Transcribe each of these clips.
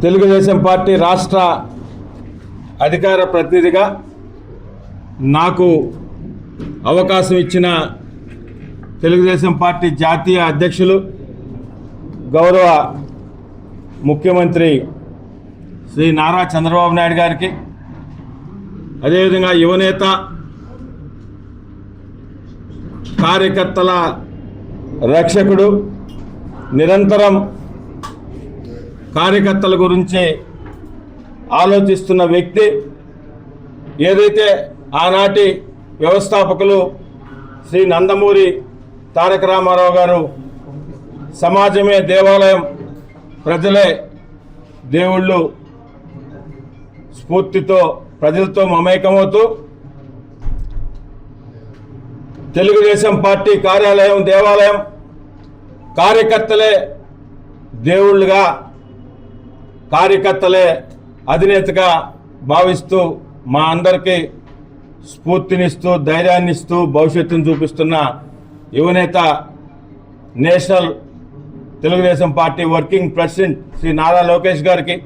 Telugu Desam party రాష్ట్ర అధికార ప్రతినిధిగా నాకు అవకాశం ఇచ్చిన తెలుగుదేశం పార్టీ జాతీయ అధ్యక్షులు గౌరవ ముఖ్యమంత్రి శ్రీ నారా చంద్రబాబు నాయుడు గారికి, అదేవిధంగా యువనేత కార్యకర్తల రక్షకుడు, నిరంతరం కార్యకర్తల గురించి ఆలోచిస్తున్న వ్యక్తి, ఏదైతే ఆనాటి వ్యవస్థాపకులు శ్రీ నందమూరి తారక రామారావు గారు సమాజమే దేవాలయం, ప్రజలే దేవుళ్ళు స్ఫూర్తితో ప్రజలతో మమేకమవుతూ తెలుగుదేశం పార్టీ కార్యాలయం దేవాలయం, కార్యకర్తలే దేవుళ్ళుగా, కార్యకర్తలే అధినేతగా భావిస్తూ మా అందరికీ స్ఫూర్తినిస్తూ ధైర్యాన్నిస్తూ భవిష్యత్తును చూపిస్తున్న యువనేత national Telugu Desam party working president Shri Nara Lokesh గారికి,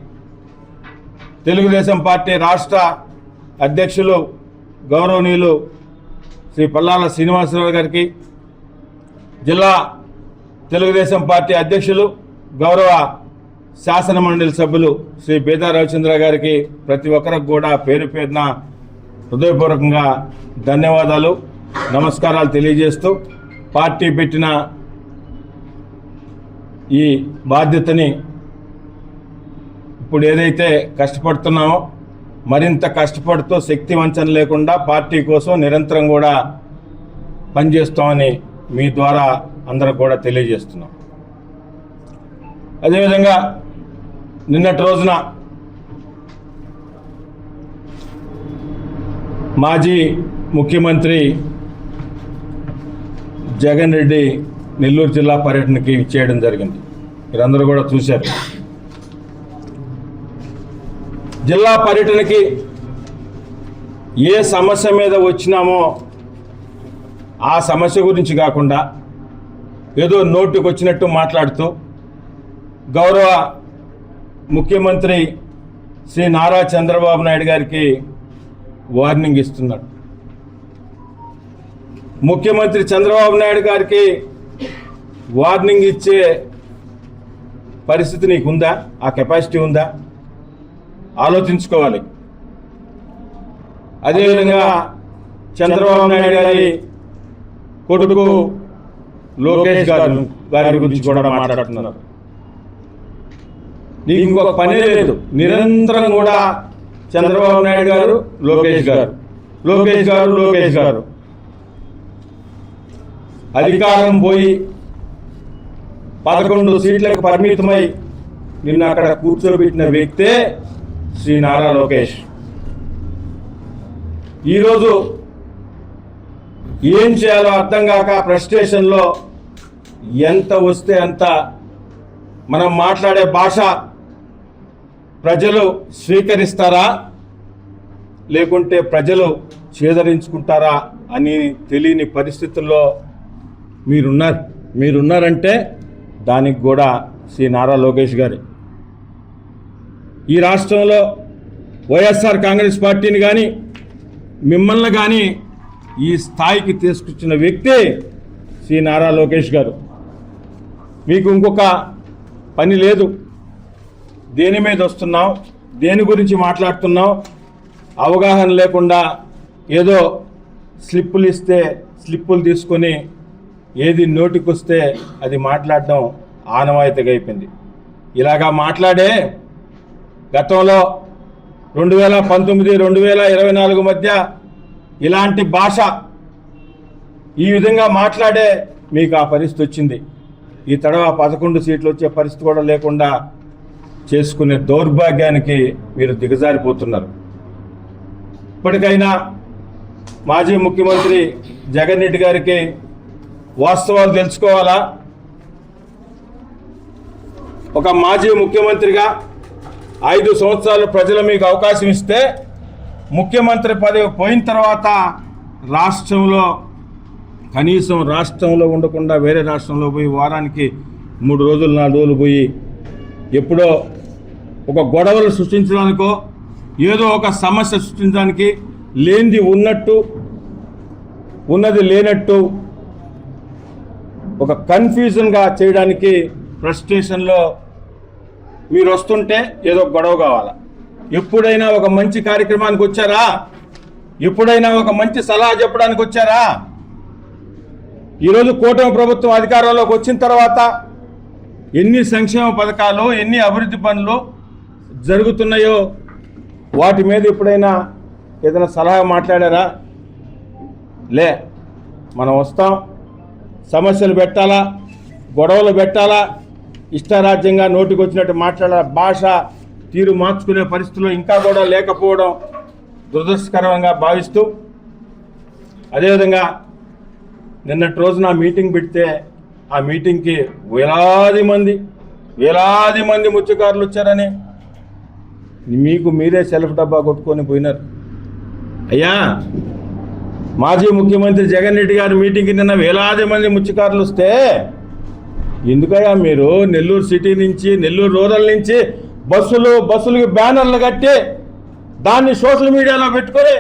తెలుగుదేశం పార్టీ రాష్ట్ర అధ్యక్షులు గౌరవనీయులు శ్రీ పల్లాల శ్రీనివాసరావు గారికి, జిల్లా తెలుగుదేశం పార్టీ అధ్యక్షులు గౌరవ శాసన మండలి సభ్యులు శ్రీ బేదా రవిచంద్ర గారికి, ప్రతి ఒక్కరికి కూడా పేరు పేరున హృదయపూర్వకంగా ధన్యవాదాలు, నమస్కారాలు తెలియజేస్తూ పార్టీ పెట్టిన ఈ బాధ్యతని ఇప్పుడు ఏదైతే కష్టపడుతున్నామో మరింత కష్టపడుతూ శక్తి వంచన లేకుండా పార్టీ కోసం నిరంతరం కూడా పనిచేస్తామని మీ ద్వారా అందరూ కూడా తెలియజేస్తున్నాం. అదేవిధంగా నిన్నటి రోజున మాజీ ముఖ్యమంత్రి జగన్ రెడ్డి నెల్లూరు జిల్లా పర్యటనకి చేయడం జరిగింది. మీరందరూ కూడా చూశారు. జిల్లా పర్యటనకి ఏ సమస్య మీద వచ్చినామో ఆ సమస్య గురించి కాకుండా ఏదో నోటికి వచ్చినట్టు మాట్లాడుతూ గౌరవ ముఖ్యమంత్రి శ్రీ నారా చంద్రబాబు నాయుడు గారికి వార్నింగ్ ఇస్తున్నాడు. ముఖ్యమంత్రి చంద్రబాబు నాయుడు గారికి వార్నింగ్ ఇచ్చే పరిస్థితి నీకుందా? ఆ కెపాసిటీ ఉందా? ఆలోచించుకోవాలి. అదేవిధంగా చంద్రబాబు నాయుడు గారి కొడుకు లోకేష్ గారి గురించి కూడా మాట్లాడుతున్నారు. నీకు ఇంకొక పనే లేదు, నిరంతరం కూడా చంద్రబాబు నాయుడు గారు లోకేష్ గారు, లోకేష్ గారు, లోకేష్ గారు. అధికారం పోయి 11 సీట్లకు పరిమితమై నిన్న అక్కడ కూర్చోబెట్టిన వ్యక్తే శ్రీ నారా లోకేష్. ఈరోజు ఏం చేయాలో అర్థం కాక ఫ్రస్ట్రేషన్లో ఎంత వస్తే అంత మనం మాట్లాడే భాష ప్రజలు స్వీకరిస్తారా లేకుంటే ప్రజలు చేదరించుకుంటారా అని తెలియని పరిస్థితుల్లో మీరున్నారంటే దానికి కూడా శ్రీ నారా లోకేష్ గారి. ఈ రాష్ట్రంలో వైఎస్ఆర్ కాంగ్రెస్ పార్టీని కానీ మిమ్మల్ని కానీ ఈ స్థాయికి తీసుకొచ్చిన వ్యక్తి శ్రీ నారా లోకేష్ గారు. మీకు ఇంకొక పని లేదు. దేని మీద వస్తున్నావు, దేని గురించి మాట్లాడుతున్నావు అవగాహన లేకుండా ఏదో స్లిప్పులు ఇస్తే స్లిప్పులు తీసుకొని ఏది నోటికొస్తే అది మాట్లాడడం ఆనవాయితీగా అయిపోయింది. ఇలాగా మాట్లాడే గతంలో 2019, 2024 మధ్య ఇలాంటి భాష ఈ విధంగా మాట్లాడే మీకు ఆ పరిస్థితి వచ్చింది. ఈ తడవ 11 సీట్లు వచ్చే పరిస్థితి కూడా లేకుండా చేసుకునే దౌర్భాగ్యానికి మీరు దిగజారిపోతున్నారు. ఇప్పటికైనా మాజీ ముఖ్యమంత్రి జగన్ రెడ్డి గారికి వాస్తవాలు తెలుసుకోవాలా. ఒక మాజీ ముఖ్యమంత్రిగా 5 సంవత్సరాలు ప్రజలు మీకు అవకాశం ఇస్తే ముఖ్యమంత్రి పదవి పోయిన తర్వాత రాష్ట్రంలో కనీసం రాష్ట్రంలో ఉండకుండా వేరే రాష్ట్రంలో పోయి వారానికి 3 రోజులు 4 రోజులు పోయి ఎప్పుడో ఒక గొడవలు సృష్టించడానికో ఏదో ఒక సమస్య సృష్టించడానికి లేనిది ఉన్నట్టు ఉన్నది లేనట్టు ఒక కన్ఫ్యూజన్గా చేయడానికి ఫ్రస్ట్రేషన్లో మీరు వస్తుంటే ఏదో గొడవ కావాలా. ఎప్పుడైనా ఒక మంచి కార్యక్రమానికి వచ్చారా? ఎప్పుడైనా ఒక మంచి సలహా చెప్పడానికి వచ్చారా? ఈరోజు కూటమి ప్రభుత్వం అధికారంలోకి వచ్చిన తర్వాత ఎన్ని సంక్షేమ పథకాలు, ఎన్ని అభివృద్ధి పనులు జరుగుతున్నాయో వాటి మీద ఎప్పుడైనా ఏదైనా సలహా మాట్లాడారా? లే. మనం వస్తాం, సమస్యలు పెట్టాలా, గొడవలు పెట్టాలా, ఇష్టారాజ్యంగా నోటికి వచ్చినట్టు మాట్లాడాల, భాష తీరు మార్చుకునే పరిస్థితుల్లో ఇంకా కూడా లేకపోవడం దురదృష్టకరంగా భావిస్తూ, అదేవిధంగా నిన్నటి రోజున మీటింగ్ పెడితే ఆ మీటింగ్కి వేలాది మంది ముత్యకారులు వచ్చారని మీకు మీరే సెల్ఫ్ డబ్బా కొట్టుకొని పోయినారు. అయ్యా, మాజీ ముఖ్యమంత్రి జగన్ రెడ్డి గారి మీటింగ్కి నిన్న వేలాది మంది ముత్యకారులు వస్తే ఎందుకయ్యా మీరు నెల్లూరు సిటీ నుంచి, నెల్లూరు రూరల్ నుంచి బస్సులకి బ్యానర్లు కట్టి దాన్ని సోషల్ మీడియాలో పెట్టుకొని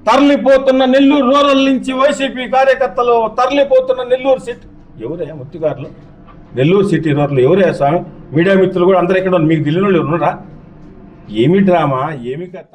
తరలిపోతున్న నెల్లూరు రూరల్ నుంచి వైసీపీ కార్యకర్తలు తరలిపోతున్న నెల్లూరు సిటీ ఎవరయ్యా ముత్తిగారులు? నెల్లూరు సిటీ రూరల్ ఎవరయ్యా స్వామి? మీడియా మిత్రులు కూడా అందరూ ఎక్కడ మీకు తెలియని వాళ్ళు ఉన్నారా? ఏమి డ్రామా, ఏమి కథ?